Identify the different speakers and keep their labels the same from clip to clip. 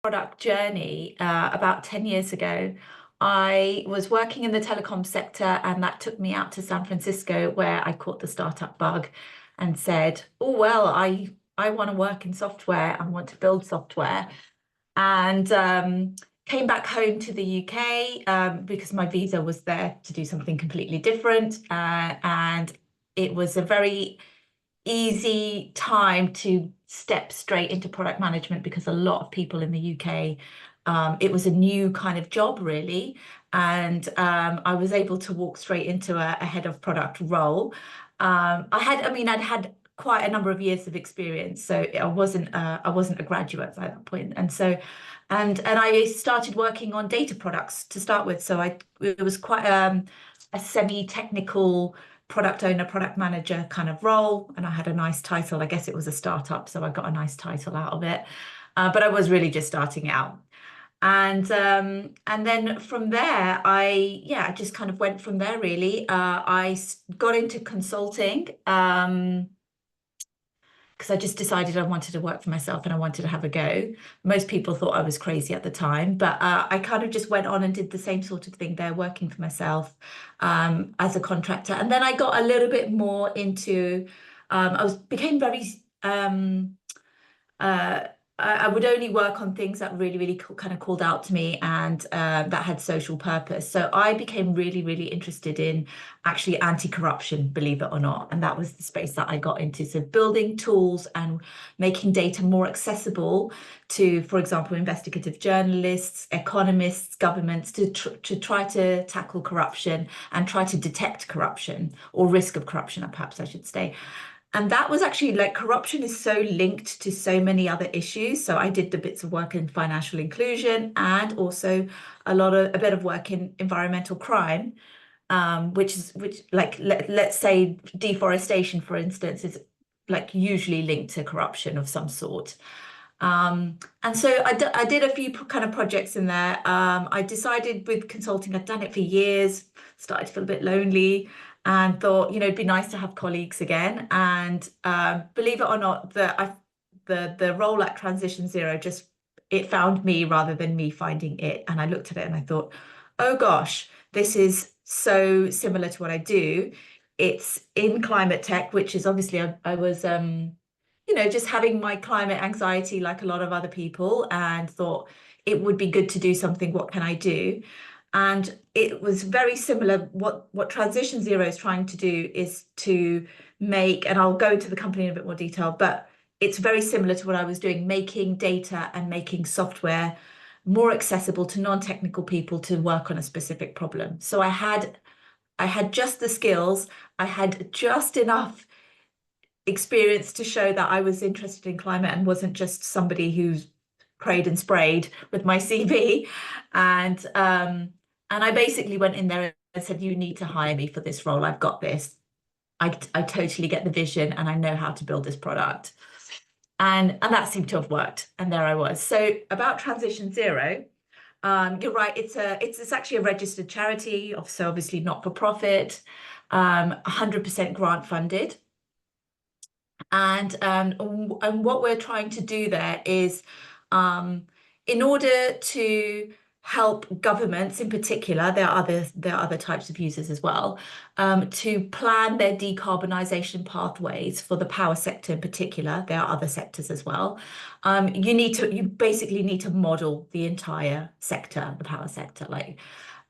Speaker 1: product journey about 10 years ago. I was working in the telecom sector, and that took me out to San Francisco, where I caught the startup bug and said, oh, well, I want to work in software. I want to build software. And came back home to the UK because my visa was there to do something completely different. And it was a very easy time to step straight into product management because a lot of people in the UK, it was a new kind of job really. And I was able to walk straight into a head of product role. I'd had quite a number of years of experience, so I wasn't a graduate at that point. And I started working on data products to start with. So it was quite a semi-technical product owner, product manager kind of role. And I had a nice title. I guess it was a startup, so I got a nice title out of it. But I was really just starting out. And then from there, I just kind of went from there really. Got into consulting. Because I just decided I wanted to work for myself and I wanted to have a go. Most people thought I was crazy at the time, but I kind of just went on and did the same sort of thing there, working for myself as a contractor. And then I got a little bit more into, became very I would only work on things that really kind of called out to me and that had social purpose. So I became really interested in actually anti-corruption, believe it or not. And that was the space that I got into. So building tools and making data more accessible to, for example, investigative journalists, economists, governments to try to tackle corruption and try to detect corruption or risk of corruption, perhaps I should say. And that was actually like corruption is so linked to so many other issues. So I did the bits of work in financial inclusion and also a bit of work in environmental crime, which like let's say deforestation, for instance, is like usually linked to corruption of some sort. And so I did a few kind of projects in there. I decided with consulting, I'd done it for years, started to feel a bit lonely and thought, it'd be nice to have colleagues again. And believe it or not, the role at TransitionZero just, it found me rather than me finding it. And I looked at it and I thought, oh gosh, this is so similar to what I do. It's in climate tech, which is obviously I was just having my climate anxiety like a lot of other people and thought it would be good to do something. What can I do? And it was very similar. What TransitionZero is trying to do is to make, and I'll go into the company in a bit more detail, but it's very similar to what I was doing, making data and making software more accessible to non-technical people to work on a specific problem. So I had just the skills, I had just enough experience to show that I was interested in climate and wasn't just somebody who's prayed and sprayed with my CV. And I basically went in there and said, you need to hire me for this role. I've got this. I totally get the vision and I know how to build this product. And that seemed to have worked. And there I was. So about TransitionZero, you're right. It's actually a registered charity, so obviously not for profit, 100% grant funded. And what we're trying to do there is, in order to help governments in particular, there are other types of users as well, to plan their decarbonisation pathways for the power sector in particular. There are other sectors as well. You basically need to model the entire sector, the power sector, like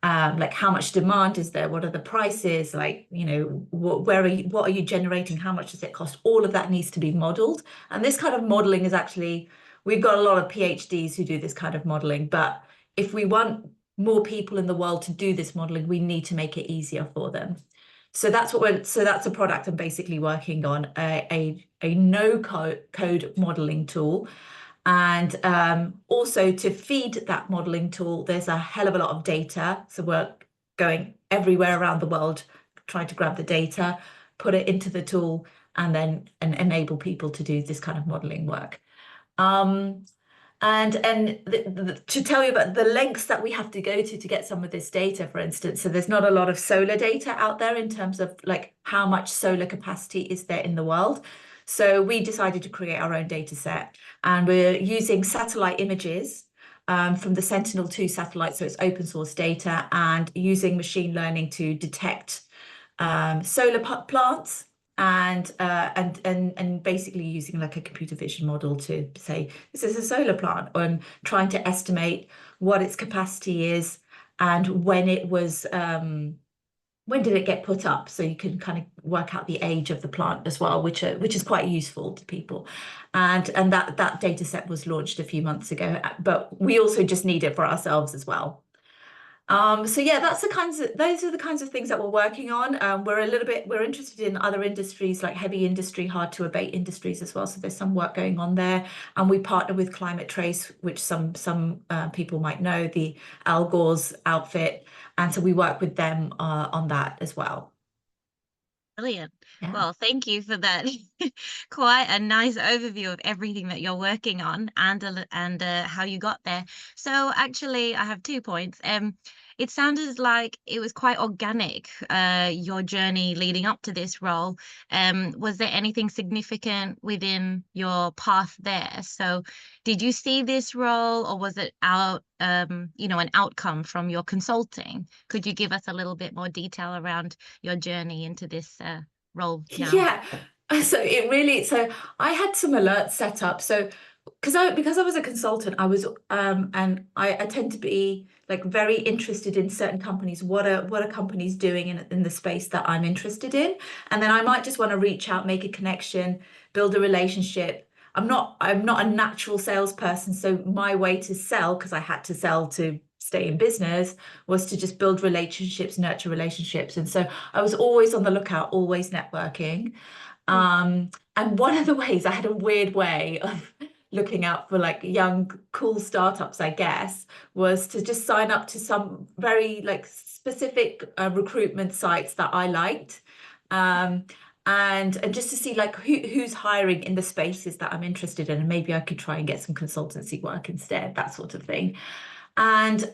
Speaker 1: how much demand is there? What are the prices? What are you generating? How much does it cost? All of that needs to be modeled. And this kind of modeling is actually, we've got a lot of PhDs who do this kind of modeling, but if we want more people in the world to do this modeling, we need to make it easier for them. So that's a product I'm basically working on, a no code modeling tool. And also to feed that modeling tool, there's a hell of a lot of data. So we're going everywhere around the world, trying to grab the data, put it into the tool, and then enable people to do this kind of modeling work. To tell you about the lengths that we have to go to get some of this data, for instance, so there's not a lot of solar data out there in terms of like how much solar capacity is there in the world. So we decided to create our own data set, and we're using satellite images from the Sentinel-2 satellite, so it's open source data, and using machine learning to detect solar plants and basically using like a computer vision model to say this is a solar plant and trying to estimate what its capacity is and when did it get put up, so you can kind of work out the age of the plant as well, which is quite useful to people. And that data set was launched a few months ago, but we also just need it for ourselves as well. So yeah, those are the kinds of things that we're working on. We're interested in other industries like heavy industry, hard to abate industries as well. So there's some work going on there, and we partner with Climate Trace, which some people might know, the Al Gore's outfit, and so we work with them on that as well.
Speaker 2: Brilliant.
Speaker 1: Yeah.
Speaker 2: Well, thank you for that. Quite a nice overview of everything that you're working on and how you got there. So actually, I have 2 points. It sounded like it was quite organic, your journey leading up to this role. Was there anything significant within your path there? So did you see this role, or was it an outcome from your consulting? Could you give us a little bit more detail around your journey into this role now?
Speaker 1: Yeah. So I had some alerts set up. So because I was a consultant, and I tend to be like very interested in certain companies. What are companies doing in the space that I'm interested in? And then I might just want to reach out, make a connection, build a relationship. I'm not a natural salesperson, so my way to sell, because I had to sell to stay in business, was to just build relationships, nurture relationships. And so I was always on the lookout, always networking.
Speaker 2: Mm.
Speaker 1: And one of the ways, I had a weird way of looking out for like young, cool startups, I guess, was to just sign up to some very like specific recruitment sites that I liked. Um, and just to see like who's hiring in the spaces that I'm interested in, and maybe I could try and get some consultancy work instead, that sort of thing. And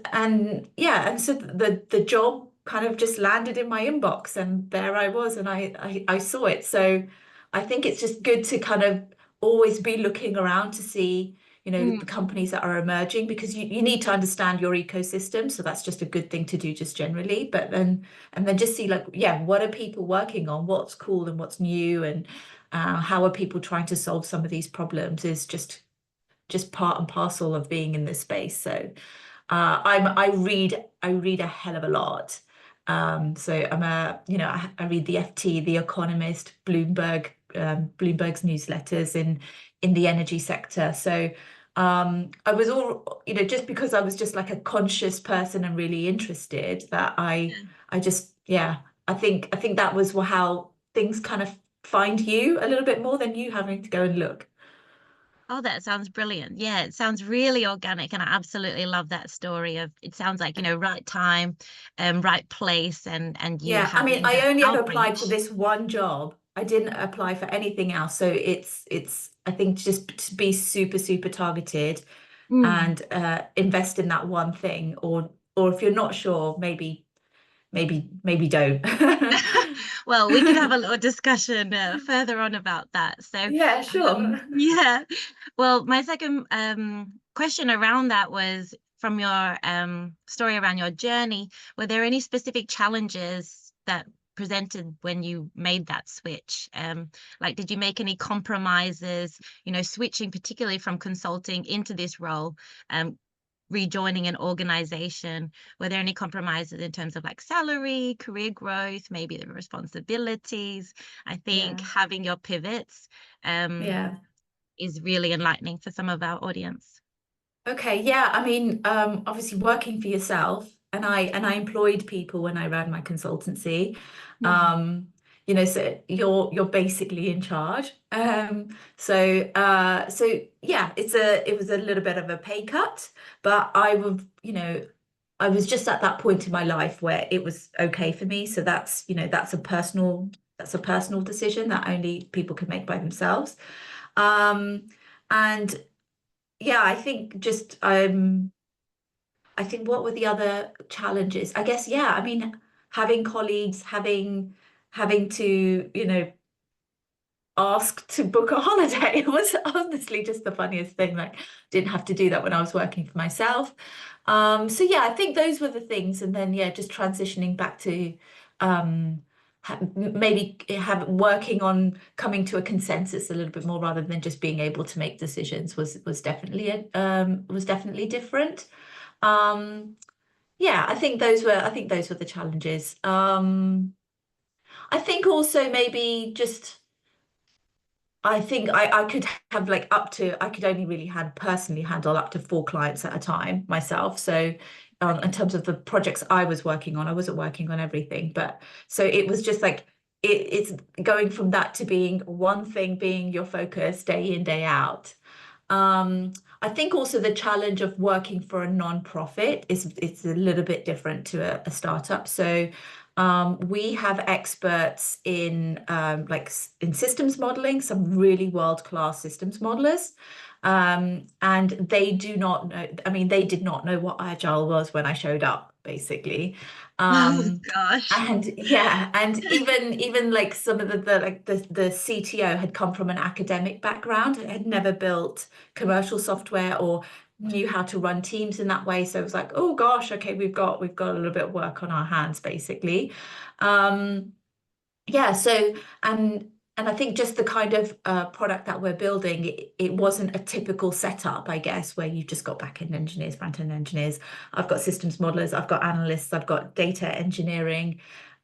Speaker 1: yeah, and so the job kind of just landed in my inbox, and there I was, and I saw it. So I think it's just good to kind of always be looking around to see, the
Speaker 2: Mm.
Speaker 1: companies that are emerging, because you need to understand your ecosystem. So that's just a good thing to do just generally. But then and then just see like, yeah, what are people working on? What's cool and what's new, and how are people trying to solve some of these problems is just part and parcel of being in this space. So I read a hell of a lot. So I read the FT, The Economist, Bloomberg's newsletters in the energy sector. So I was all, just because I was just like a conscious person and really interested, that I just, yeah, I think that was how things kind of find you a little bit more than you having to go and look.
Speaker 2: Oh, that sounds brilliant. Yeah, it sounds really organic, and I absolutely love that story of it sounds like, right time, right place, and you
Speaker 1: Yeah, I mean,
Speaker 2: having
Speaker 1: I
Speaker 2: that
Speaker 1: only ever applied for
Speaker 2: outreach.
Speaker 1: this one job. I didn't apply for anything else. So it's I think just to be super, super targeted
Speaker 2: Mm.
Speaker 1: and invest in that one thing, or if you're not sure, maybe don't.
Speaker 2: Well, we could have a little discussion further on about that. So,
Speaker 1: Yeah, sure.
Speaker 2: yeah. Well, my second question around that was from your story around your journey. Were there any specific challenges that presented when you made that switch? Like, did you make any compromises, switching particularly from consulting into this role? Rejoining an organization, were there any compromises in terms of like salary, career growth, maybe the responsibilities? I think
Speaker 1: Yeah,
Speaker 2: having your pivots um,
Speaker 1: yeah.
Speaker 2: is really enlightening for some of our audience.
Speaker 1: Okay, yeah. I mean, obviously working for yourself, and I employed people when I ran my consultancy.
Speaker 2: Mm.
Speaker 1: Um, so you're basically in charge. So yeah, it was a little bit of a pay cut, but I was just at that point in my life where it was okay for me. So that's a personal decision that only people can make by themselves. Um, and yeah, I think what were the other challenges? I guess, yeah, I mean, having colleagues, having to, asked to book a holiday. It was honestly just the funniest thing. Like, didn't have to do that when I was working for myself. So yeah, I think those were the things, and then yeah, just transitioning back to maybe have working on coming to a consensus a little bit more rather than just being able to make decisions was definitely different. Um, yeah, I think those were the challenges. I think also maybe just I think I could have like I could only really had personally handle up to 4 clients at a time myself. So in terms of the projects I was working on, I wasn't working on everything, but so it was just like it's going from that to being one thing being your focus day in, day out. Um, I think also the challenge of working for a non-profit is it's a little bit different to a startup. So we have experts in in systems modeling, some really world-class systems modelers. And they do not know, I mean, they did not know what agile was when I showed up, basically.
Speaker 2: Oh
Speaker 1: Um,
Speaker 2: gosh.
Speaker 1: and yeah, and even like some of the CTO had come from an academic background, had never built commercial software or knew how to run teams in that way. So it was like, oh gosh, okay, we've got a little bit of work on our hands, basically. Um, yeah, so and I think just the kind of product that we're building, it wasn't a typical setup, I guess, where you've just got back-end engineers, front-end engineers. I've got systems modelers, I've got analysts, I've got data engineering,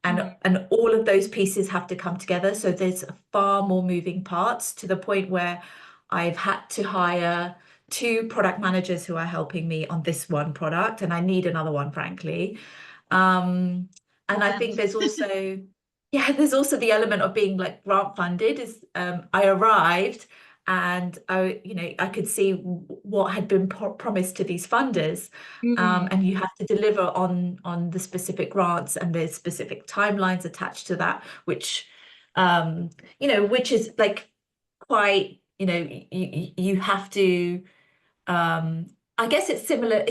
Speaker 2: Mm.
Speaker 1: and all of those pieces have to come together. So there's far more moving parts to the point where I've had to hire 2 product managers who are helping me on this one product, and I need another one, frankly. Um, and I
Speaker 2: Wow.
Speaker 1: think there's also, yeah, there's also the element of being like grant funded. Is I arrived and I could see what had been promised to these funders,
Speaker 2: Mm.
Speaker 1: and you have to deliver on the specific grants and the specific timelines attached to that, which um, which is like quite, you have to. Um, I guess it's similar.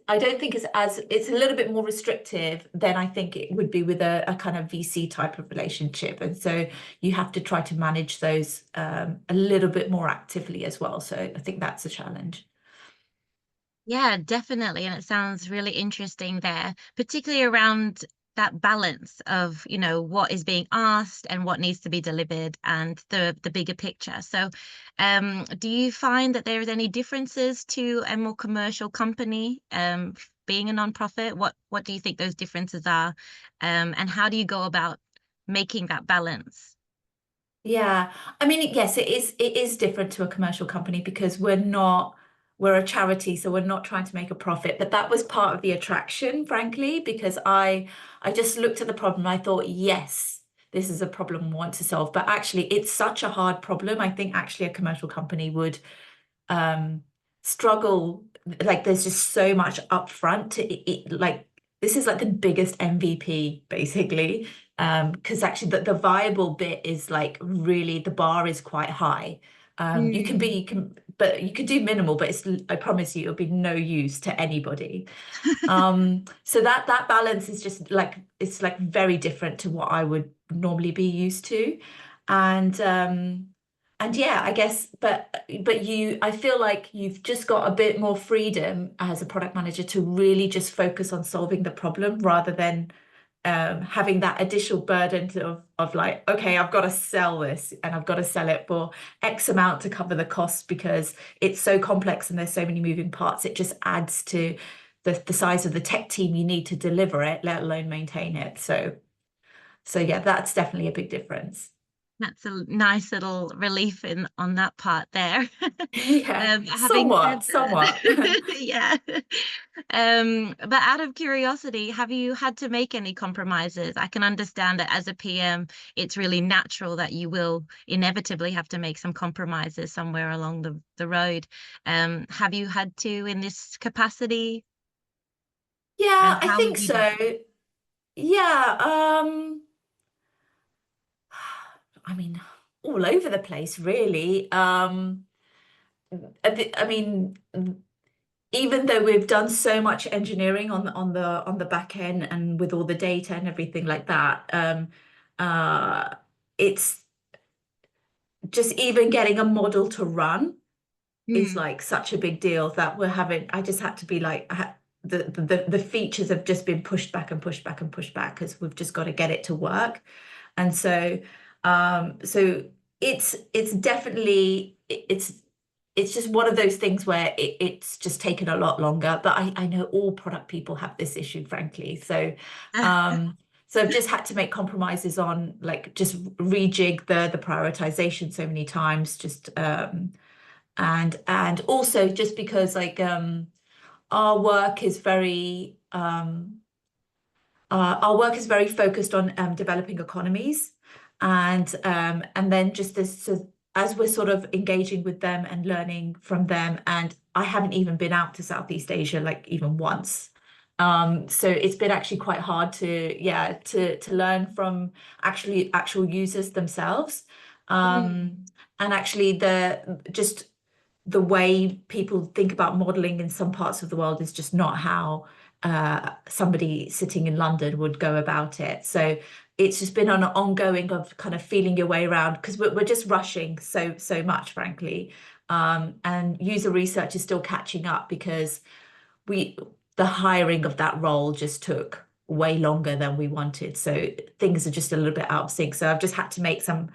Speaker 1: I don't think it's a little bit more restrictive than I think it would be with a kind of VC type of relationship. And so you have to try to manage those a little bit more actively as well. So I think that's a challenge.
Speaker 2: Yeah, definitely. And it sounds really interesting there, particularly around that balance of, what is being asked and what needs to be delivered and the bigger picture. So, do you find that there is any differences to a more commercial company, being a nonprofit? What do you think those differences are? And how do you go about making that balance?
Speaker 1: Yeah, I mean, yes, it is different to a commercial company because we're a charity, so we're not trying to make a profit. But that was part of the attraction, frankly, because I just looked at the problem. I thought, yes, this is a problem I want to solve. But actually, it's such a hard problem. I think actually a commercial company would um struggle. Like there's just so much upfront to like this is like the biggest MVP basically, because actually the viable bit is like really the bar is quite high. You can but you can do minimal, but it's I promise you it'll be no use to anybody. So that balance is just like it's like very different to what I would normally be used to. And and yeah, I guess but I feel like you've just got a bit more freedom as a product manager to really just focus on solving the problem rather than having that additional burden of like, okay, I've got to sell this and I've got to sell it for X amount to cover the cost because it's so complex and there's so many moving parts. It just adds to the size of the tech team you need to deliver it, let alone maintain it. So yeah, that's definitely a big difference.
Speaker 2: That's a nice little relief in on that part there.
Speaker 1: Yeah,
Speaker 2: Having said
Speaker 1: somewhat, somewhat.
Speaker 2: that, yeah. But out of curiosity, have you had to make any compromises? I can understand that as a PM, it's really natural that you will inevitably have to make some compromises somewhere along the road. Have you had to in this capacity?
Speaker 1: Yeah,
Speaker 2: And
Speaker 1: I
Speaker 2: how
Speaker 1: think
Speaker 2: have you done
Speaker 1: so. Yeah, I mean, all over the place, really. I mean, even though we've done so much engineering on the back end and with all the data and everything like that, uh, it's just even getting a model to run is
Speaker 2: Mm.
Speaker 1: like such a big deal that I just had to be like, the features have just been pushed back and pushed back and pushed back because we've just got to get it to work. And so it's definitely it's just one of those things where it's just taken a lot longer. But I know all product people have this issue, frankly. So I've just had to make compromises on like just rejig the prioritization so many times, just and also just because like our work is very our work is very focused on developing economies, and then just this, so as we're sort of engaging with them and learning from them, and I haven't even been out to Southeast Asia like even once. So it's been actually quite hard to, yeah, to learn from actual users themselves.
Speaker 2: Mm.
Speaker 1: And actually the way people think about modeling in some parts of the world is just not how somebody sitting in London would go about it. So it's just been an ongoing of kind of feeling your way around because we're just rushing so much, frankly. And user research is still catching up because we the hiring of that role just took way longer than we wanted. So things are just a little bit out of sync. So I've just had to make some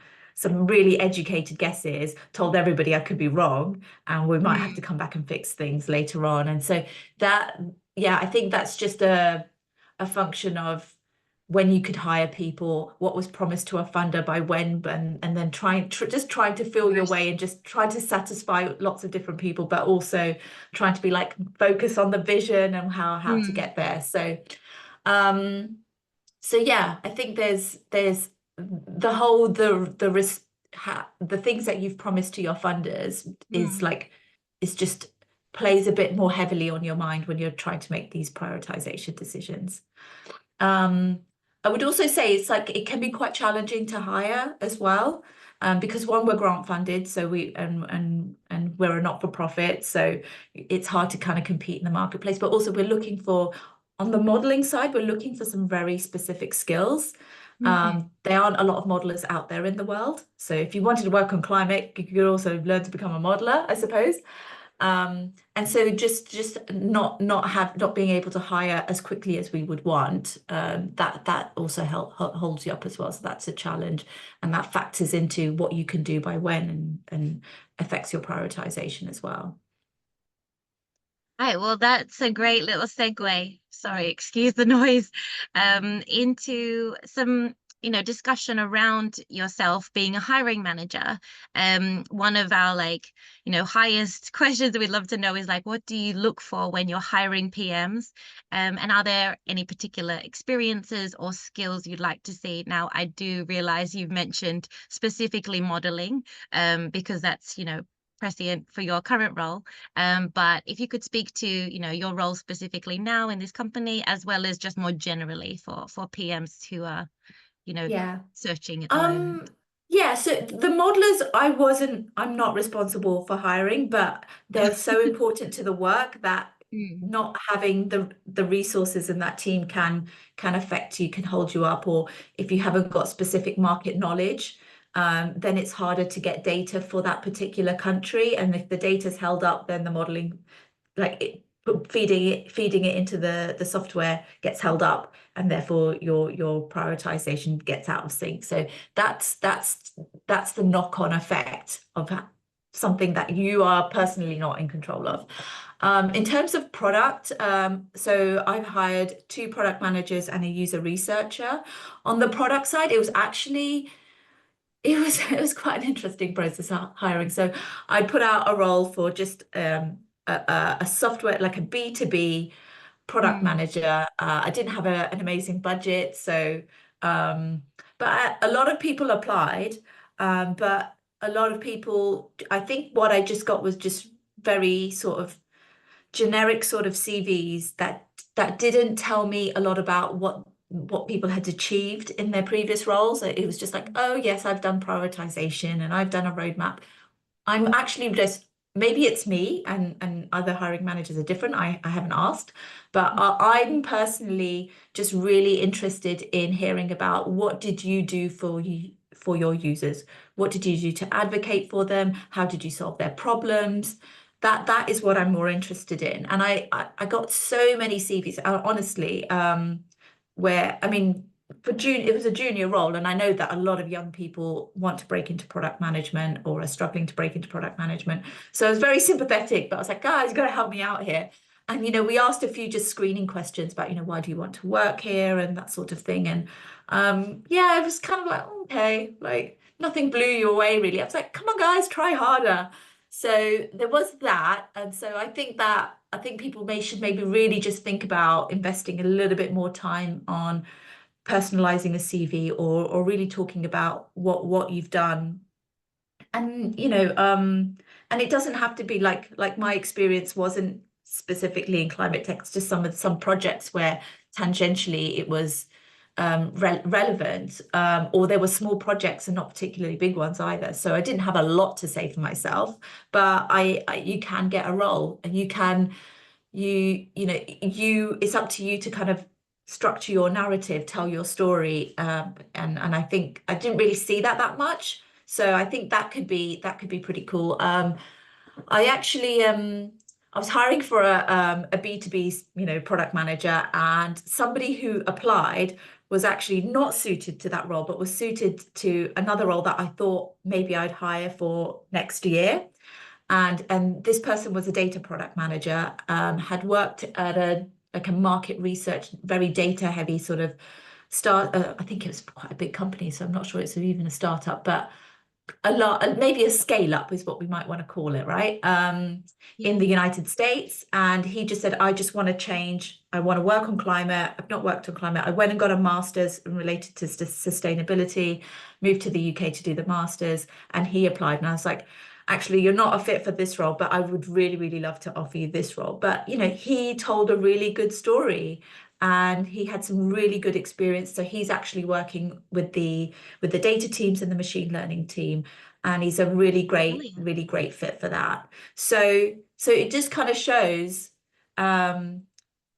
Speaker 1: really educated guesses, told everybody I could be wrong, and we might have to
Speaker 2: Mm.
Speaker 1: come back and fix things later on. And so that, yeah, I think that's just a function of when you could hire people, what was promised to a funder by when, and then just trying to feel your way
Speaker 2: Course.
Speaker 1: and just trying to satisfy lots of different people, but also trying to be like focus on the vision and how to
Speaker 2: Mm.
Speaker 1: get there. Um, so yeah, I think there's the whole the risk the things that you've promised to your funders is
Speaker 2: Mm.
Speaker 1: like is just plays a bit more heavily on your mind when you're trying to make these prioritization decisions. Um, I would also say it's like it can be quite challenging to hire as well, because one, we're grant funded, so and we're a not-for-profit, so it's hard to kind of compete in the marketplace. But also, we're looking for on the modeling side, we're looking for some very specific skills.
Speaker 2: Mhm.
Speaker 1: There aren't a lot of modelers out there in the world, so if you wanted to work on climate, you could also learn to become a modeler, I suppose. And so just not being able to hire as quickly as we would want, that also holds you up as well. So that's a challenge, and that factors into what you can do by when and affects your prioritization as well.
Speaker 2: Right, well, that's a great little segue. Sorry, excuse the noise. Into some, discussion around yourself being a hiring manager. One of our highest questions we'd love to know is like, what do you look for when you're hiring PMs? And are there any particular experiences or skills you'd like to see? Now, I do realize you've mentioned specifically modeling, because that's, prescient for your current role. But if you could speak to, your role specifically now in this company, as well as just more generally for PMs who are, you know,
Speaker 1: Yeah.
Speaker 2: searching at the moment.
Speaker 1: Um, yeah, so the modelers, I'm not responsible for hiring, but they're so important to the work that
Speaker 2: Mm.
Speaker 1: not having the resources in that team can affect you, can hold you up, or if you haven't got specific market knowledge, then it's harder to get data for that particular country. And if the data's held up, then the modeling like feeding it into the software gets held up, and therefore your prioritization gets out of sync. So that's the knock-on effect of something that you are personally not in control of. In terms of product, so I've hired two product managers and a user researcher. On the product side, it was quite an interesting process hiring. So I put out a role for just a software, like a B2B product
Speaker 2: Mm.
Speaker 1: manager. I didn't have an amazing budget, so but a lot of people applied. But a lot of people, I think what I just got was just very sort of generic sort of CVs that didn't tell me a lot about what people had achieved in their previous roles. It was just like, oh yes, I've done prioritization and I've done a roadmap. I'm actually just maybe it's me and other hiring managers are different. I haven't asked, but I'm personally just really interested in hearing about what did you do for your users? What did you do to advocate for them? How did you solve their problems? That is what I'm more interested in. And I got so many CVs, honestly, where I mean, for June, it was a junior role, and I know that a lot of young people want to break into product management or are struggling to break into product management. So I was very sympathetic, but I was like, guys, you got to help me out here. And we asked a few just screening questions about, why do you want to work here and that sort of thing. And yeah, it was kind of like, okay, like nothing blew you away really. I was like, come on, guys, try harder. So there was that. And so I think people should maybe really just think about investing a little bit more time on personalizing a CV or really talking about what you've done. And and it doesn't have to be like my experience wasn't specifically in climate tech. It's just some projects where tangentially it was relevant, or there were small projects and not particularly big ones either. So I didn't have a lot to say for myself, but you can get a role, and it's up to you to kind of structure your narrative, tell your story, and I think I didn't really see that much. So I think that could be pretty cool. I actually I was hiring for a B2B, product manager, and somebody who applied was actually not suited to that role, but was suited to another role that I thought maybe I'd hire for next year. And this person was a data product manager, had worked at a market research, very data heavy sort of start. I think it was quite a big company, so I'm not sure it's even a startup, but a lot, maybe a scale up is what we might want to call it, right? In
Speaker 2: Yeah.
Speaker 1: the United States. And he just said, I just want to change. I want to work on climate. I've not worked on climate. I went and got a master's related to sustainability, moved to the UK to do the master's, and he applied. And I was like, actually, you're not a fit for this role, but I would really, really love to offer you this role. But, he told a really good story and he had some really good experience. So he's actually working with the data teams and the machine learning team, and he's a
Speaker 2: Brilliant.
Speaker 1: really great fit for that. So it just kind of shows um,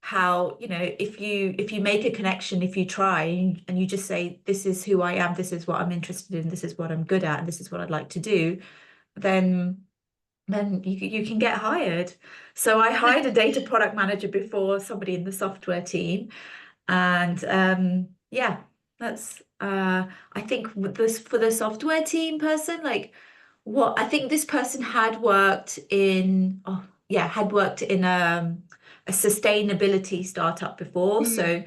Speaker 1: how, if you make a connection, if you try and you just say, this is who I am, this is what I'm interested in, this is what I'm good at, and this is what I'd like to do, then you can get hired. So I hired a data product manager before, somebody in the software team, and yeah, that's I think with this for the software team person, like what I think this person had worked in, oh yeah, had worked in a sustainability startup before. So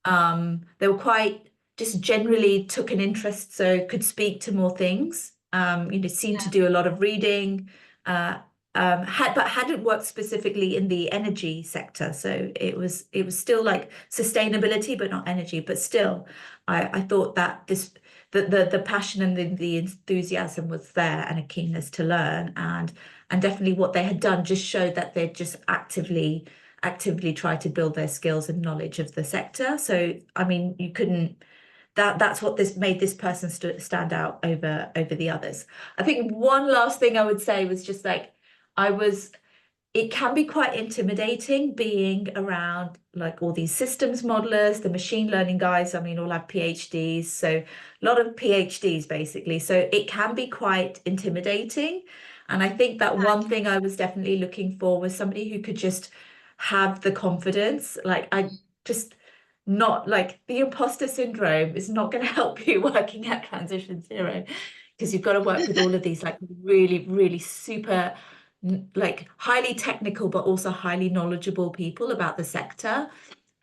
Speaker 2: Mm,
Speaker 1: they were quite just generally took an interest, so could speak to more things. Seemed to
Speaker 2: yeah.
Speaker 1: do a lot of reading. Uh, but hadn't worked specifically in the energy sector. So it was still like sustainability, but not energy. But still, I thought that the passion and the enthusiasm was there, and a keenness to learn, and definitely what they had done just showed that they'd just actively try to build their skills and knowledge of the sector. So I mean, you couldn't that's what this made this person stand out over the others. I think one last thing I would say was just like I was it can be quite intimidating being around like all these systems modelers, the machine learning guys. I mean, all have PhDs, so a lot of PhDs basically. So it can be quite intimidating. And I think that
Speaker 2: I
Speaker 1: one thing
Speaker 2: can.
Speaker 1: I was definitely looking for was somebody who could just have the confidence. Like I just not like the imposter syndrome is not going to help you working at TransitionZero, because you've got to work with all of these like really, really super like highly technical but also highly knowledgeable people about the sector.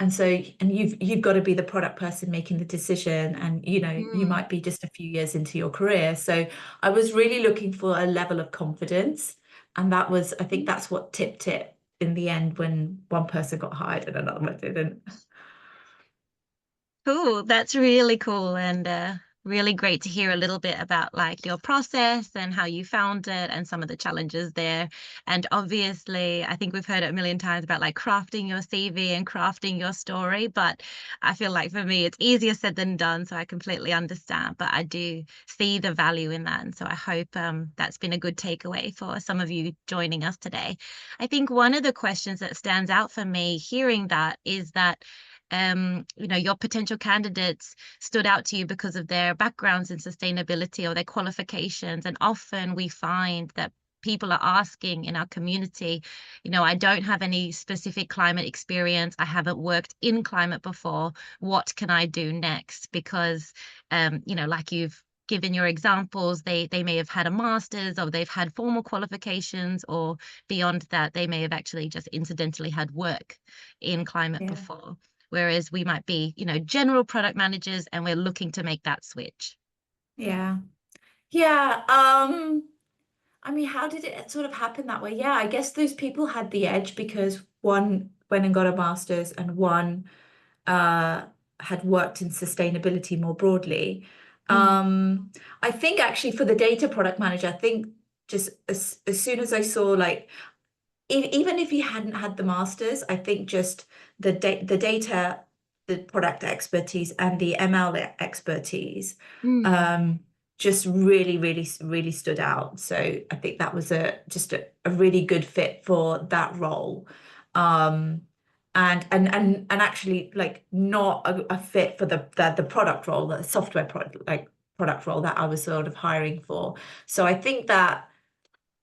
Speaker 1: And so you've got to be the product person making the decision, and you
Speaker 2: Mm.
Speaker 1: might be just a few years into your career. So I was really looking for a level of confidence, and I think that's what tipped it in the end when one person got hired and another one didn't.
Speaker 2: Cool. That's really cool and really great to hear a little bit about like your process and how you found it and some of the challenges there. And obviously, I think we've heard it a million times about like crafting your CV and crafting your story, but I feel like for me it's easier said than done, so I completely understand, but I do see the value in that. And so I hope that's been a good takeaway for some of you joining us today. I think one of the questions that stands out for me hearing that is that your potential candidates stood out to you because of their backgrounds in sustainability or their qualifications. And often we find that people are asking in our community, I don't have any specific climate experience. I haven't worked in climate before. What can I do next? Because, like you've given your examples, they may have had a master's, or they've had formal qualifications, or beyond that, they may have actually just incidentally had work in climate
Speaker 1: Yeah.
Speaker 2: before. Whereas we might be, general product managers, and we're looking to make that switch.
Speaker 1: Yeah. Yeah. I mean, how did it sort of happen that way? Yeah, I guess those people had the edge because one went and got a master's and one uh, had worked in sustainability more broadly.
Speaker 2: Mm,
Speaker 1: I think actually for the data product manager, I think just as soon as I saw like even if you hadn't had the masters, I think just the data, the product expertise and the ML expertise
Speaker 2: mm,
Speaker 1: um, just really, really, really stood out. So I think that was just a really good fit for that role. Um, and actually like not a fit for the product role, the software product role that I was sort of hiring for. So I think that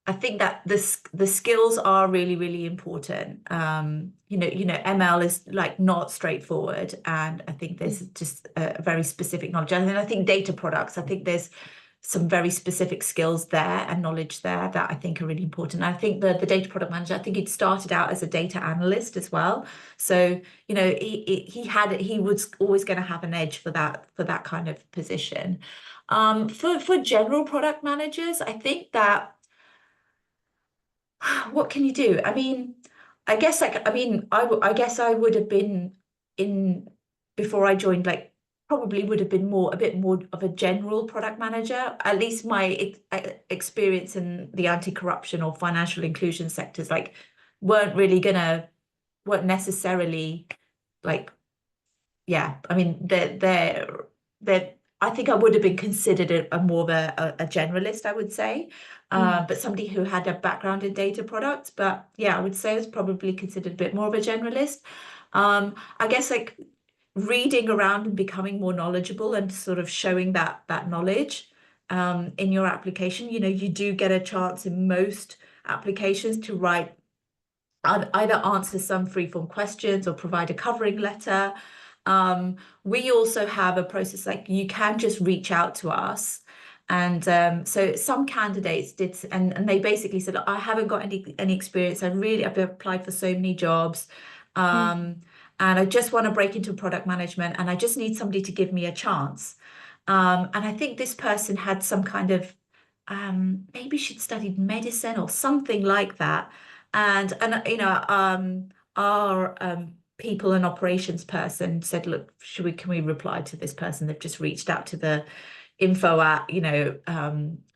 Speaker 1: the skills are really, really important. ML is like not straightforward, and I think there's
Speaker 2: mm,
Speaker 1: just a very specific knowledge. And then I think data products, I think there's some very specific skills there and knowledge there that I think are really important. I think the data product manager, I think he'd started out as a data analyst as well. So, he was always going to have an edge for that kind of position. For general product managers, I think that what can you do? I mean, I guess I would have been in before I joined, like probably would have been a bit more of a general product manager. At least my experience in the anti-corruption or financial inclusion sectors, like, weren't really gonna, weren't necessarily like, yeah, I mean, they're I think I would have been considered a more of a generalist, I would say,
Speaker 2: mm,
Speaker 1: but somebody who had a background in data products. But yeah, I would say I was probably considered a bit more of a generalist. I guess like reading around and becoming more knowledgeable and sort of showing that knowledge in your application. You do get a chance in most applications to write either answer some free-form questions or provide a covering letter. We also have a process like you can just reach out to us. And so some candidates did, and they basically said, I haven't got any experience. I've applied for so many jobs.
Speaker 2: mm,
Speaker 1: Um, and I just want to break into product management and I just need somebody to give me a chance. And I think this person had some kind of maybe she'd studied medicine or something like that. And our people and operations person said, look, can we reply to this person? They've just reached out to the info at,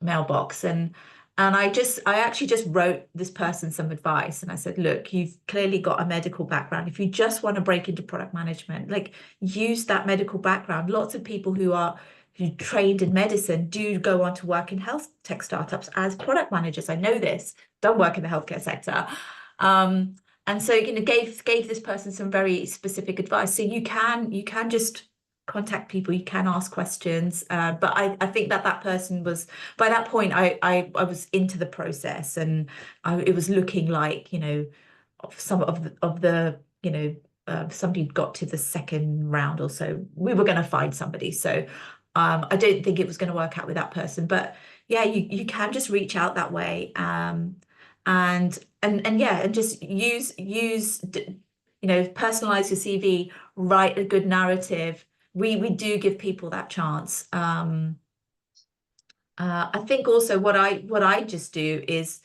Speaker 1: mailbox. And I actually just wrote this person some advice and I said, look, you've clearly got a medical background. If you just want to break into product management, like use that medical background. Lots of people who trained in medicine do go on to work in health tech startups as product managers. I know this, don't work in the healthcare sector. Um, and so, gave this person some very specific advice. So you can just contact people, you can ask questions. But I think that person was, by that point, I was into the process and it was looking like, some of the somebody got to the second round or so. We were going to find somebody. So I don't think it was going to work out with that person. But yeah, you can just reach out that way. And yeah, and just personalize your CV, write a good narrative. We do give people that chance. I think also what I just do is,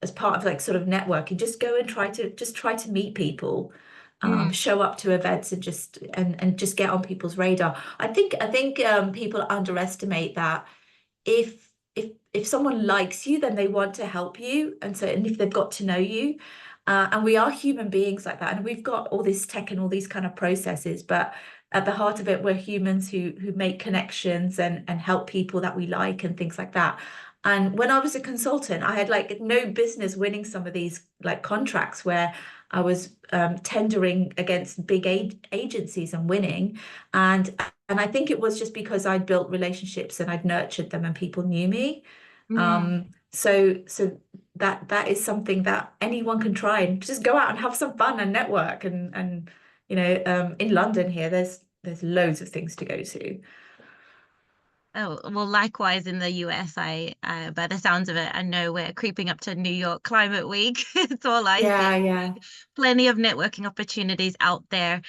Speaker 1: as part of like sort of networking, just go and try to meet people,
Speaker 2: mm,
Speaker 1: show up to events and just get on people's radar. I think people underestimate that if someone likes you, then they want to help you, and if they've got to know you, and we are human beings like that, and we've got all this tech and all these kind of processes, but at the heart of it, we're humans who make connections and help people that we like and things like that. And when I was a consultant, I had like no business winning some of these like contracts where I was tendering against big agencies and winning. And I think it was just because I'd built relationships and I'd nurtured them and people knew me.
Speaker 2: Mm.
Speaker 1: So that is something that anyone can try and just go out and have some fun and network and in London here there's loads of things to go to.
Speaker 2: Oh, well, likewise in the US, by the sounds of it, I know we're creeping up to New York Climate Week. It's all I
Speaker 1: Yeah,
Speaker 2: see.
Speaker 1: yeah.
Speaker 2: Plenty of networking opportunities out there.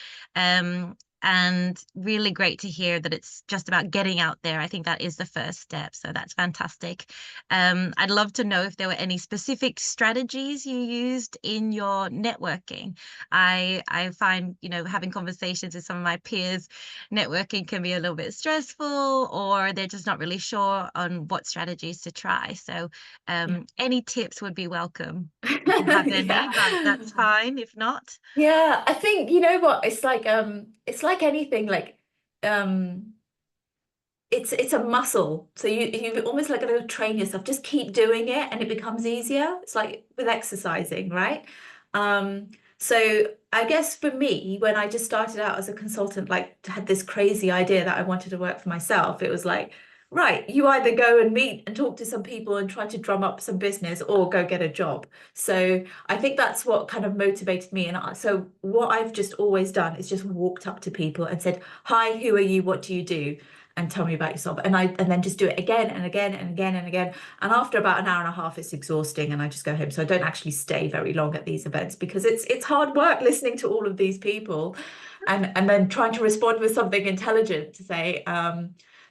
Speaker 2: And really great to hear that it's just about getting out there. I think that is the first step. So that's fantastic. I'd love to know if there were any specific strategies you used in your networking. I find, having conversations with some of my peers, networking can be a little bit stressful, or they're just not really sure on what strategies to try. So any tips would be welcome. If you have any, that's
Speaker 1: Yeah.
Speaker 2: fine. If not,
Speaker 1: Yeah, I think you know what it's like anything like um it's a muscle. So you almost like gotta train yourself. Just keep doing it and it becomes easier. It's like with exercising, right? Um, so I guess for me, when I just started out as a consultant, like had this crazy idea that I wanted to work for myself, it was like, right, you either go and meet and talk to some people and try to drum up some business or go get a job. So I think that's what kind of motivated me. So what I've just always done is just walked up to people and said, "Hi, who are you? What do you do?" and tell me about yourself. And then just do it again and again and again and again. And after about an hour and a half, it's exhausting and I just go home. So I don't actually stay very long at these events because it's hard work listening to all of these people and then trying to respond with something intelligent to say.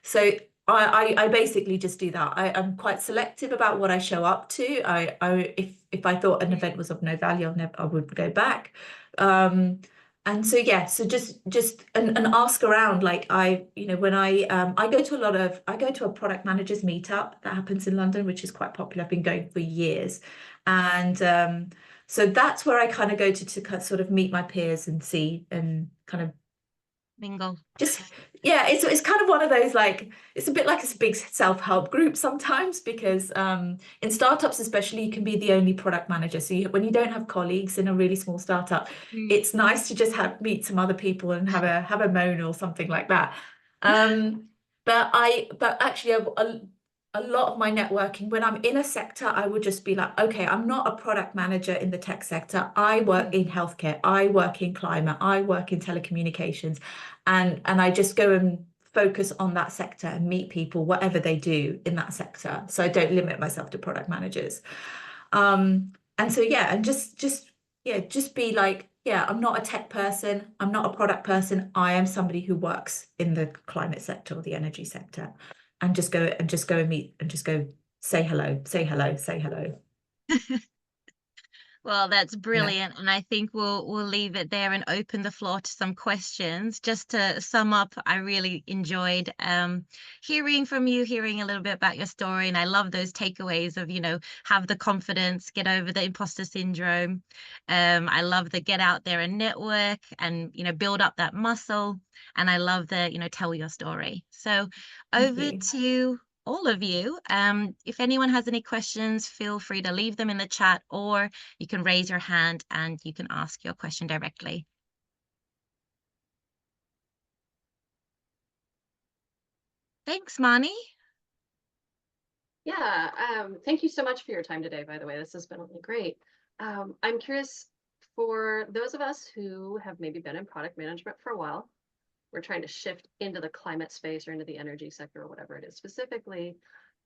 Speaker 1: So I basically just do that. I'm quite selective about what I show up to. If I thought an event was of no value, I would go back. Um, and so yeah, so just and ask around. Like when I go to I go to a product managers meetup that happens in London, which is quite popular. I've been going for years. And so that's where I kind of go to sort of meet my peers and see and kind of
Speaker 2: mingle.
Speaker 1: just yeah, it's kind of one of those like it's a bit like a big self-help group sometimes because in startups especially you can be the only product manager. So when you don't have colleagues in a really small startup,
Speaker 2: Mm.
Speaker 1: it's nice to just have meet some other people and have a moan or something like that. Um, but actually a lot of my networking when I'm in a sector, I would just be like, okay, I'm not a product manager in the tech sector. I work
Speaker 2: Mm.
Speaker 1: in healthcare, I work in climate, I work in telecommunications and I just go and focus on that sector and meet people, whatever they do in that sector. So I don't limit myself to product managers. And so yeah, and just be like, yeah, I'm not a tech person, I'm not a product person. I am somebody who works in the climate sector or the energy sector, and just go and meet and just go say hello, say hello, say hello.
Speaker 2: Well, that's
Speaker 1: Yeah.
Speaker 2: brilliant, and I think we'll leave it there and open the floor to some questions. Just to sum up, I really enjoyed hearing from you, hearing a little bit about your story, and I love those takeaways of, have the confidence, get over the imposter syndrome. I love the get out there and network and, build up that muscle, and I love the, tell your story. So
Speaker 1: Thank
Speaker 2: over
Speaker 1: you.
Speaker 2: to all of you. If anyone has any questions, feel free to leave them in the chat, or you can raise your hand and you can ask your question directly. Thanks, Mani.
Speaker 3: Yeah, thank you so much for your time today, by the way. This has been really great. I'm curious for those of us who have maybe been in product management for a while, we're trying to shift into the climate space or into the energy sector or whatever it is specifically,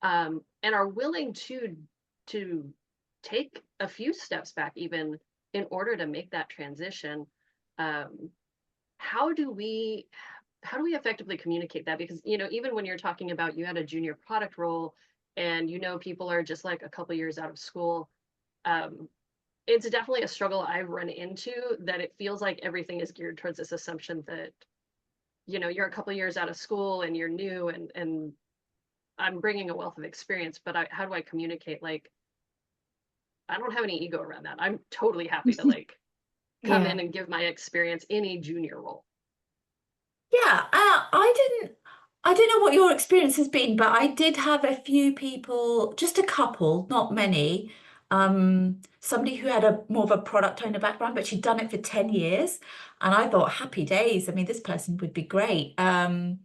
Speaker 3: and are willing to take a few steps back even in order to make that transition. Um, how do we effectively communicate that? Because even when you're talking about you had a junior product role and people are just like a couple years out of school, um, it's definitely a struggle I've run into, that it feels like everything is geared towards this assumption that you're a couple years out of school and you're new, and I'm bringing a wealth of experience, but how do I communicate, like, I don't have any ego around that. I'm totally happy to like come in
Speaker 1: Yeah.
Speaker 3: and give my experience in a junior role.
Speaker 1: Yeah, I don't know what your experience has been, but I did have a few people, just a couple, not many. Somebody who had a more of a product owner background, but she'd done it for 10 years. And I thought, happy days. I mean, this person would be great. And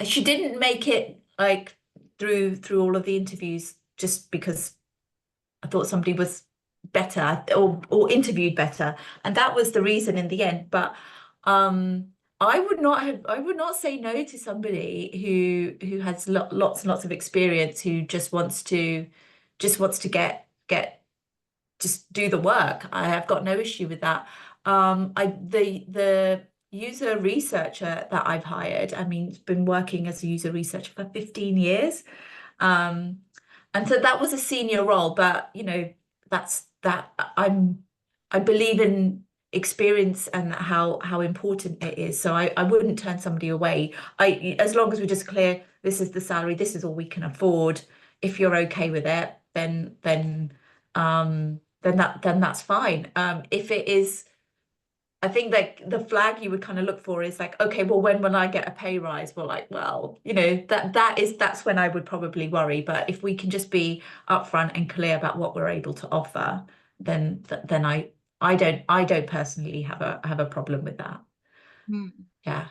Speaker 1: she didn't make it like through all of the interviews just because I thought somebody was better or interviewed better, and that was the reason in the end. But I would not say no to somebody who has lots and lots of experience who just wants to get just do the work. I have got no issue with that. The user researcher that I've hired, I mean, been working as a user researcher for 15 years. Um, and so that was a senior role, but that's that I believe in experience and how important it is. So I wouldn't turn somebody away. As long as we're just clear, this is the salary, this is all we can afford. If you're okay with it, then that's fine. If it is, I think that the flag you would kind of look for is like, okay, well, when will I get a pay rise? Well, like, well, that's when I would probably worry. But if we can just be upfront and clear about what we're able to offer, then I don't personally have a problem with that.
Speaker 2: Hmm.
Speaker 1: Yeah.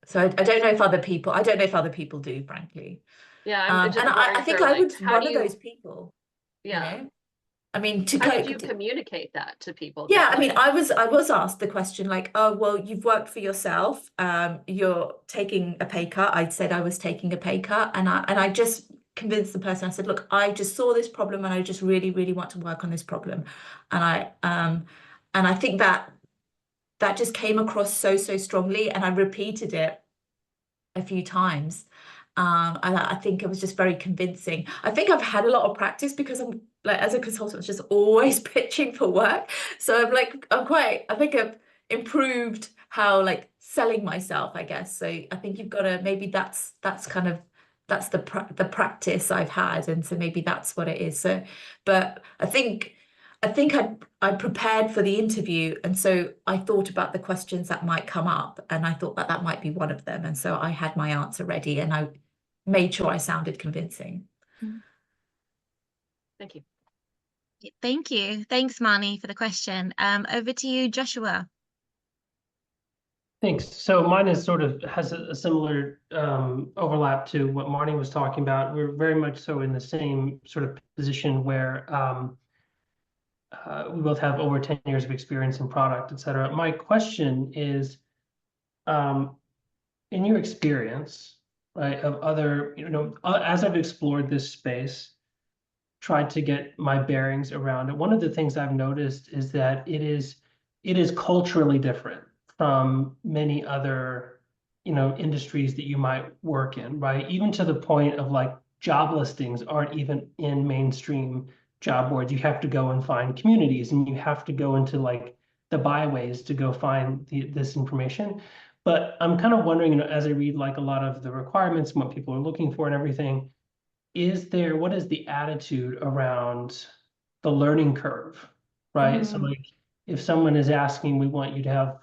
Speaker 1: So I don't know if other people do, frankly.
Speaker 3: Yeah, I'm
Speaker 1: And
Speaker 3: just
Speaker 1: I
Speaker 3: wondering,
Speaker 1: think
Speaker 3: sort of
Speaker 1: I
Speaker 3: like,
Speaker 1: was
Speaker 3: how
Speaker 1: one
Speaker 3: do
Speaker 1: of
Speaker 3: you,
Speaker 1: those people, you
Speaker 3: yeah,
Speaker 1: know. I mean, to
Speaker 3: how did
Speaker 1: cope.
Speaker 3: you communicate that to people
Speaker 1: Yeah,
Speaker 3: that
Speaker 1: I mean,
Speaker 3: like,
Speaker 1: I was asked the question like, oh, well, you've worked for yourself. You're taking a pay cut. I said I was taking a pay cut, and I just convinced the person. I said, look, I just saw this problem, and I just really, really want to work on this problem, and I think that just came across so strongly, and I repeated it a few times. And I think it was just very convincing. I think I've had a lot of practice because I'm like, as a consultant, just always pitching for work. So I think I've improved how like selling myself, I guess. So I think you've got to, maybe that's kind of, that's the practice I've had. And so maybe that's what it is. So, but I think I prepared for the interview, and so I thought about the questions that might come up, and I thought that might be one of them, and so I had my answer ready, and I made sure I sounded convincing.
Speaker 3: thank you.
Speaker 2: Thank you. Thanks, Marnie, for the question. Over to you, Joshua.
Speaker 4: Thanks. So mine is sort of has a similar overlap to what Marnie was talking about. We're very much so in the same sort of position where we both have over 10 years of experience in product, et cetera. My question is, in your experience, right, of other, as I've explored this space, tried to get my bearings around it, one of the things I've noticed is that it is culturally different from many other, industries that you might work in, right? Even to the point of like job listings aren't even in mainstream job boards. You have to go and find communities, and you have to go into like the byways to go find this information. But I'm kind of wondering, as I read like a lot of the requirements and what people are looking for and everything, what is the attitude around the learning curve, right? So like if someone is asking, we want you to have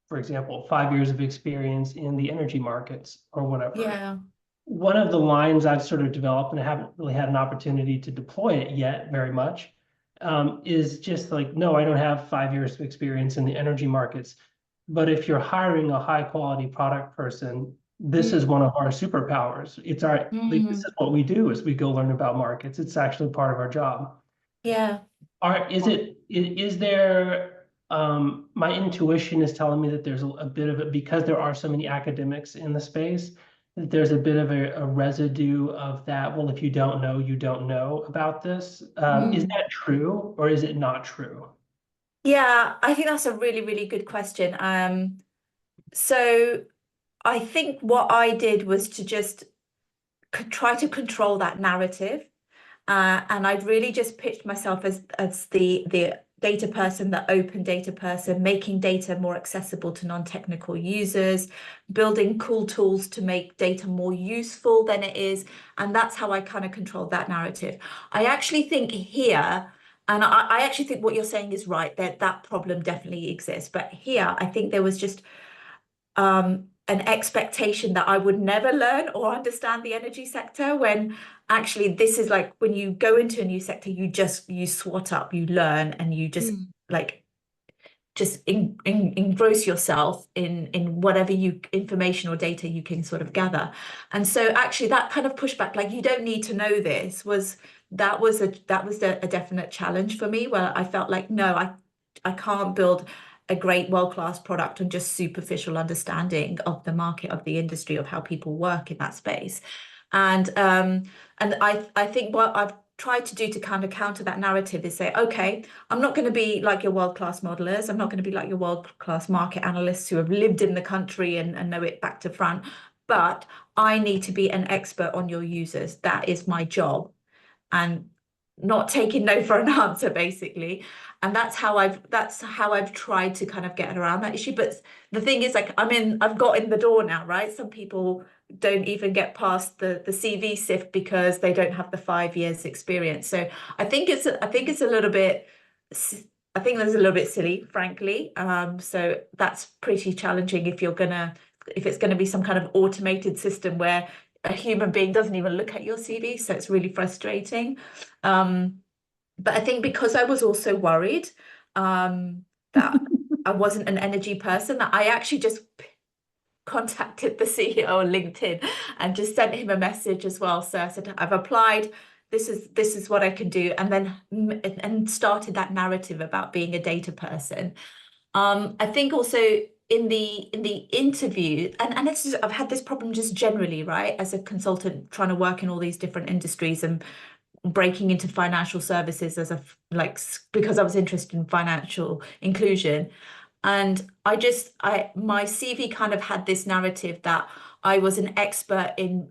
Speaker 4: for example, 5 years of experience in the energy markets or whatever.
Speaker 1: Yeah.
Speaker 4: One of the lines I've sort of developed, and I haven't really had an opportunity to deploy it yet very much, is just like, no, I don't have 5 years of experience in the energy markets. But if you're hiring a high quality product person, this is one of our superpowers. This is what we do is we go learn about markets. It's actually part of our job.
Speaker 1: Yeah.
Speaker 4: Is there, my intuition is telling me that there's a bit of it, because there are so many academics in the space, that there's a bit of a residue of that. Well, if you don't know, you don't know about this. Is that true, or is it not true?
Speaker 1: Yeah, I think that's a really, really good question. So I think what I did was to just try to control that narrative. And I'd really just pitched myself as the data person, the open data person, making data more accessible to non-technical users, building cool tools to make data more useful than it is. And that's how I kind of controlled that narrative. I actually think here, and I actually think what you're saying is right, that problem definitely exists. But here, I think there was just an expectation that I would never learn or understand the energy sector, when actually this is like when you go into a new sector, you swat up, you learn, and you just like engross yourself in whatever information or data you can sort of gather. And so actually that kind of pushback, like you don't need to know this, was a definite challenge for me, where I felt like, no, I can't build a great world-class product on just superficial understanding of the market, of the industry, of how people work in that space. And I think what I've tried to do to kind of counter that narrative is say, okay, I'm not going to be like your world-class modelers. I'm not going to be like your world-class market analysts who have lived in the country and know it back to front. But I need to be an expert on your users. That is my job. And not taking no for an answer, basically. And that's how I've tried to kind of get around that issue. But the thing is, like, I've got in the door now, right? Some people don't even get past the CV sift because they don't have the 5 years experience. So I think it's a little bit, I think that's a little bit silly, frankly. So that's pretty challenging if it's gonna be some kind of automated system where a human being doesn't even look at your CV. So it's really frustrating. But I think because I was also worried that I wasn't an energy person, that I actually just contacted the CEO on LinkedIn and just sent him a message as well. So I said, I've applied. This is what I can do, and then started that narrative about being a data person. I think also in the interview, and it's just, I've had this problem just generally, right, as a consultant trying to work in all these different industries and breaking into financial services because I was interested in financial inclusion. And my CV kind of had this narrative that I was an expert in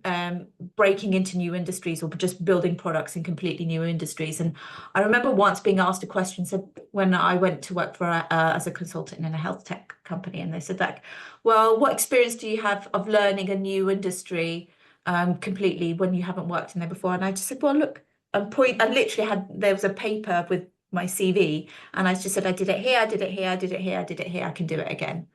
Speaker 1: breaking into new industries or just building products in completely new industries. And I remember once being asked a question, so when I went to work as a consultant in a health tech company, and they said like, well, what experience do you have of learning a new industry completely when you haven't worked in there before? And I just said, well, look, I literally there was a paper with my CV, and I just said, I did it here, I did it here, I did it here, I did it here, I can do it again.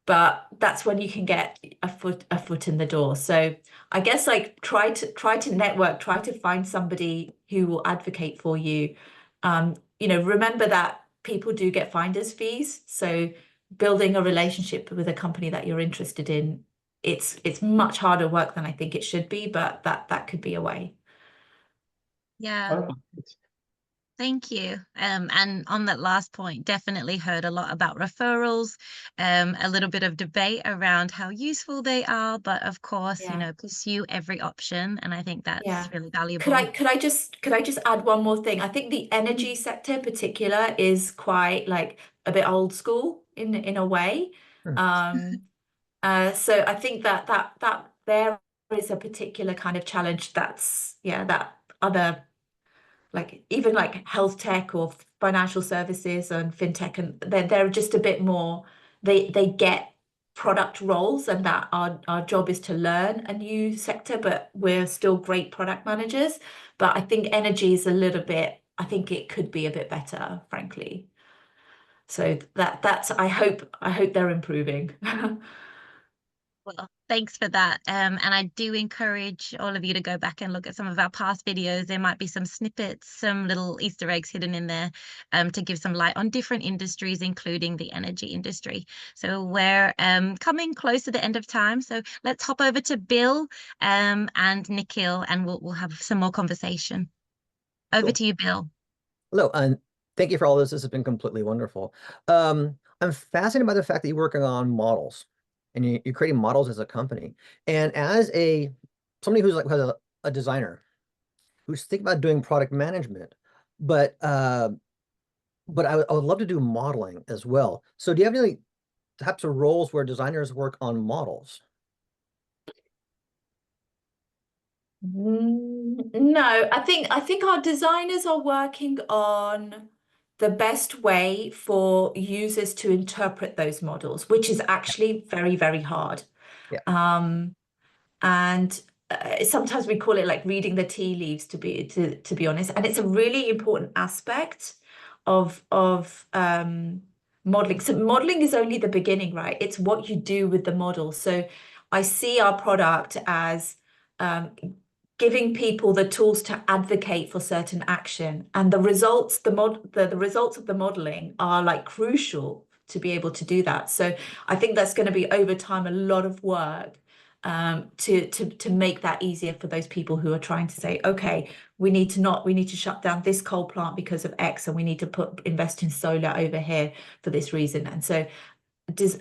Speaker 1: But that's when you can get a foot in the door. So I guess like try to network, try to find somebody who will advocate for you. Remember that people do get finder's fees. So building a relationship with a company that you're interested in, it's much harder work than I think it should be, but that could be a way.
Speaker 2: Yeah. Thank you. And on that last point, definitely heard a lot about referrals, a little bit of debate around how useful they are, but of course, pursue every option. And I think that's really valuable.
Speaker 1: Could I just add one more thing? I think the energy sector in particular is quite like a bit old school in a way. So I think that there is a particular kind of challenge that other, like even like health tech or financial services and fintech, and they're just a bit more, they get product roles, and that our job is to learn a new sector, but we're still great product managers. But I think energy is I think it could be a bit better, frankly. So that's I hope they're improving.
Speaker 2: Well, thanks for that. And I do encourage all of you to go back and look at some of our past videos. There might be some snippets, some little Easter eggs hidden in there to give some light on different industries, including the energy industry. So we're coming close to the end of time. So let's hop over to Bill and Nikhil, and we'll have some more conversation. Over to you, Bill.
Speaker 5: Hello, and thank you for all this. This has been completely wonderful. I'm fascinated by the fact that you're working on models. And you're creating models as a company. And as somebody who's like a designer who's thinking about doing product management, but I would love to do modeling as well. So do you have any types of roles where designers work on models?
Speaker 1: No, I think our designers are working on the best way for users to interpret those models, which is actually very, very hard.
Speaker 5: Yeah.
Speaker 1: And sometimes we call it like reading the tea leaves, to be honest. And it's a really important aspect of modeling. So modeling is only the beginning, right? It's what you do with the model. So I see our product as giving people the tools to advocate for certain action, and the results, the results of the modeling are like crucial to be able to do that. So I think that's going to be over time a lot of work to make that easier for those people who are trying to say, okay, we need to shut down this coal plant because of X, and we need to invest in solar over here for this reason. And so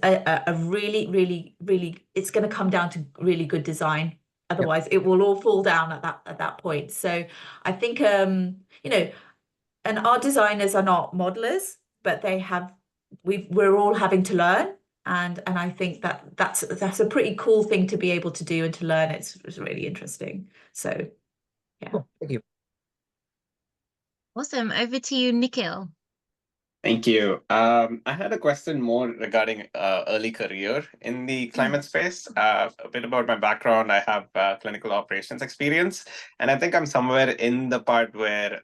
Speaker 1: a really, really, really, it's going to come down to really good design. Otherwise, it will all fall down at that point. So I think you know, and our designers are not modelers, but we're all having to learn. And I think that's a pretty cool thing to be able to do and to learn. It's really interesting. So yeah.
Speaker 5: Cool. Thank you.
Speaker 2: Awesome. Over to you, Nikhil.
Speaker 6: Thank you. I had a question more regarding early career in the climate space. A bit about my background. I have clinical operations experience, and I think I'm somewhere in the part where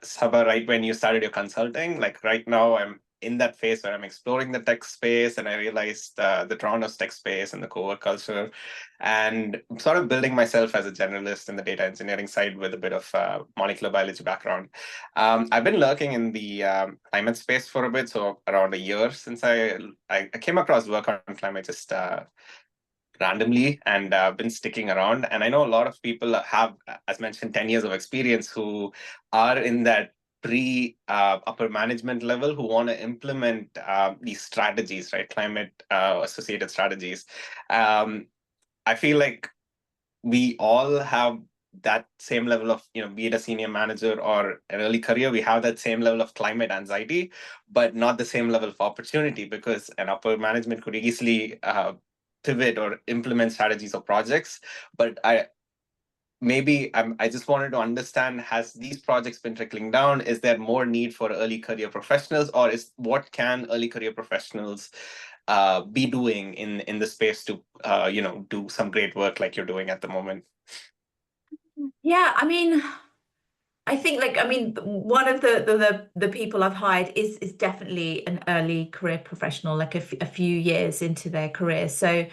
Speaker 6: Sabah, right when you started your consulting, like right now, I'm in that phase where I'm exploring the tech space, and I realized the Toronto's tech space and the co-work culture, and I'm sort of building myself as a generalist in the data engineering side with a bit of molecular biology background. I've been lurking in the climate space for a bit, so around a year since I came across work on climate just randomly, and been sticking around. And I know a lot of people have, as mentioned, 10 years of experience who are in that upper management level who want to implement these strategies, right? Climate associated strategies. I feel like we all have that same level of, be it a senior manager or an early career, we have that same level of climate anxiety, but not the same level of opportunity, because an upper management could easily pivot or implement strategies or projects. But I just wanted to understand, has these projects been trickling down? Is there more need for early career professionals, or what can early career professionals be doing in the space to do some great work like you're doing at the moment?
Speaker 1: Yeah, I mean, I think one of the people I've hired is definitely an early career professional, like a few years into their career. So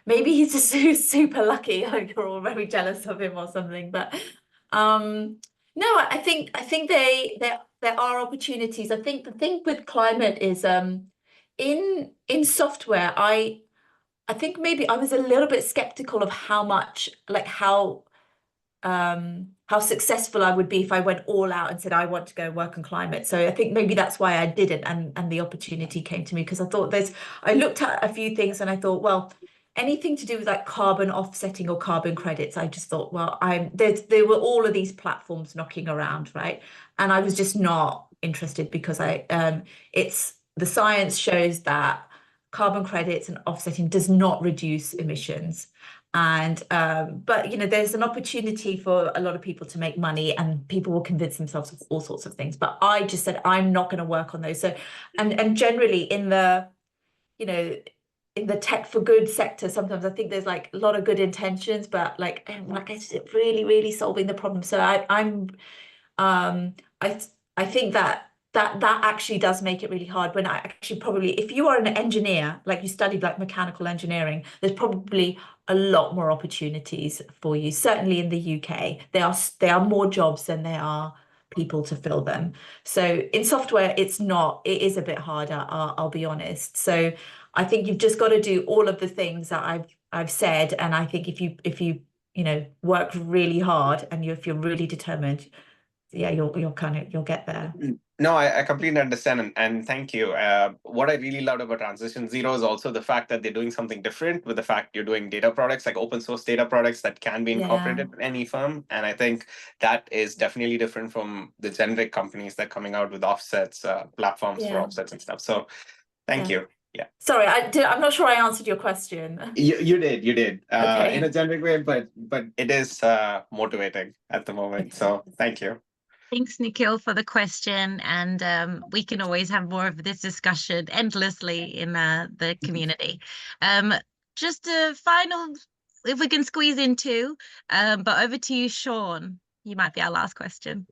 Speaker 1: maybe he's just super lucky. Like you're all very jealous of him or something. But no, I think there are opportunities. I think the thing with climate is in software, I think maybe I was a little bit skeptical of how successful I would be if I went all out and said I want to go work on climate. So I think maybe that's why I didn't, and the opportunity came to me because I thought I looked at a few things and I thought, well, anything to do with like carbon offsetting or carbon credits, I just thought, well, there were all of these platforms knocking around, right? And I was just not interested because it's the science shows that carbon credits and offsetting does not reduce emissions. And but there's an opportunity for a lot of people to make money, and people will convince themselves of all sorts of things. But I just said I'm not going to work on those. So and generally in the in the tech for good sector, sometimes I think there's like a lot of good intentions, but is it really solving the problem? So I think that actually does make it really hard when probably if you are an engineer, like you studied like mechanical engineering, there's probably a lot more opportunities for you. Certainly in the UK, there are more jobs than there are people to fill them. So in software, it is a bit harder, I'll be honest. So I think you've just got to do all of the things that I've said. And I think if you work really hard and if you're really determined, yeah, you'll get there.
Speaker 6: No, I completely understand, and thank you. What I really loved about TransitionZero is also the fact that they're doing something different with the fact you're doing data products, like open source data products that can be incorporated in any firm. And I think that is definitely different from the generic companies that are coming out with offsets, platforms for offsets and stuff. So thank you. Yeah.
Speaker 1: Sorry, I'm not sure I answered your question.
Speaker 6: You did.
Speaker 1: Okay.
Speaker 6: In a generic way, but it is motivating at the moment. So thank you.
Speaker 2: Thanks, Nikhil, for the question. And we can always have more of this discussion endlessly in the community. Just a final, if we can squeeze in two, but over to you, Sean. You might be our last question.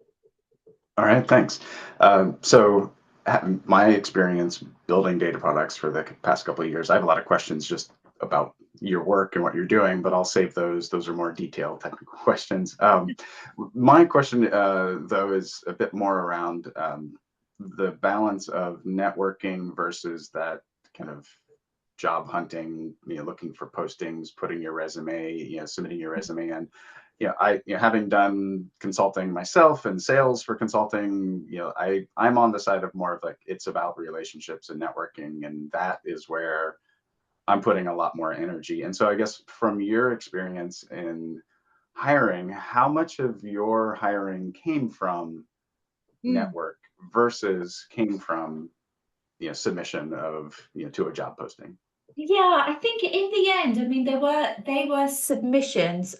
Speaker 7: All right, thanks. So my experience building data products for the past couple of years, I have a lot of questions just about your work and what you're doing, but I'll save those. Those are more detailed technical questions. My question, though, is a bit more around the balance of networking versus that kind of job hunting, looking for postings, putting your resume, submitting your resume in. Having done consulting myself and sales for consulting, I'm on the side of more of like, it's about relationships and networking, and that is where I'm putting a lot more energy. And so I guess from your experience in hiring, how much of your hiring came from network versus came from submission of to a job posting?
Speaker 1: Yeah, I think in the end, I mean, they were submissions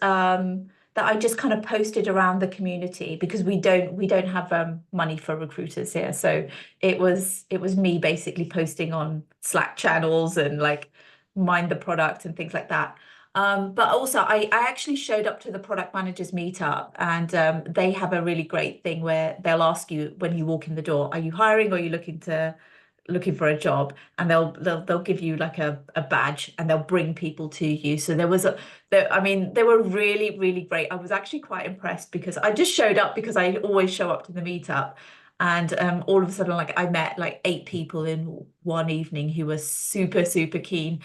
Speaker 1: that I just kind of posted around the community, because we don't have money for recruiters here. So it was me basically posting on Slack channels and like mind the product and things like that. But also I actually showed up to the product managers meetup, and they have a really great thing where they'll ask you when you walk in the door, are you hiring, or are you looking for a job? And they'll give you like a badge, and they'll bring people to you. So I mean, they were really, really great. I was actually quite impressed, because I just showed up because I always show up to the meetup. And all of a sudden, like I met like 8 people in one evening who were super, super keen.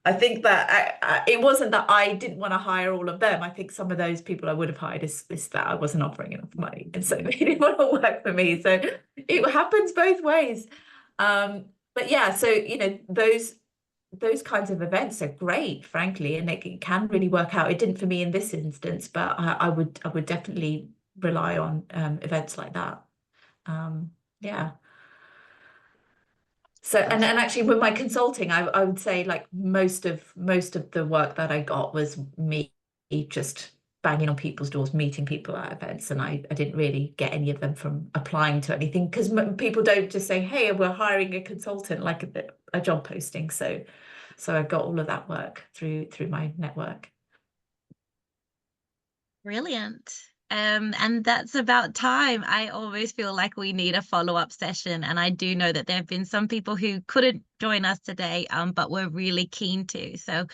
Speaker 1: I think that it wasn't that I didn't want to hire all of them. I think some of those people I would have hired is that I wasn't offering enough money, and so they didn't want to work for me. So it happens both ways. But yeah, so those kinds of events are great, frankly, and it can really work out. It didn't for me in this instance, but I would definitely rely on events like that. Yeah. So and actually with my consulting, I would say like most of the work that I got was me just banging on people's doors, meeting people at events, and I didn't really get any of them from applying to anything, because people don't just say, hey, we're hiring a consultant, like a job posting. So I got all of that work through my network.
Speaker 2: Brilliant. And that's about time. I always feel like we need a follow-up session, and I do know that there have been some people who couldn't join us today, but were really keen to. So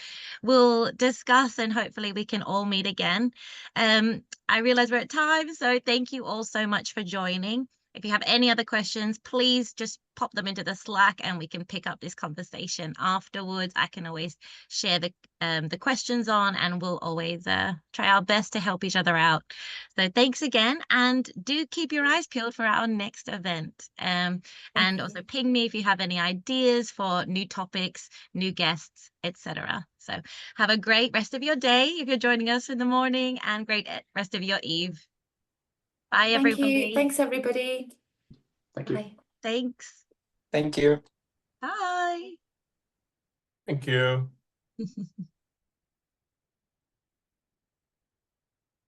Speaker 2: we'll discuss, and hopefully we can all meet again. I realize we're at time, so thank you all so much for joining. If you have any other questions, please just pop them into the Slack, and we can pick up this conversation afterwards. I can always share the questions on, and we'll always try our best to help each other out. So thanks again, and do keep your eyes peeled for our next event. And also ping me if you have any ideas for new topics, new guests, etc. So have a great rest of your day if you're joining us in the morning, and great rest of your eve. Bye, everybody.
Speaker 1: Thank you. Thanks, everybody.
Speaker 7: Thank you.
Speaker 1: Bye.
Speaker 2: Thanks.
Speaker 6: Thank you.
Speaker 2: Bye.
Speaker 8: Thank you.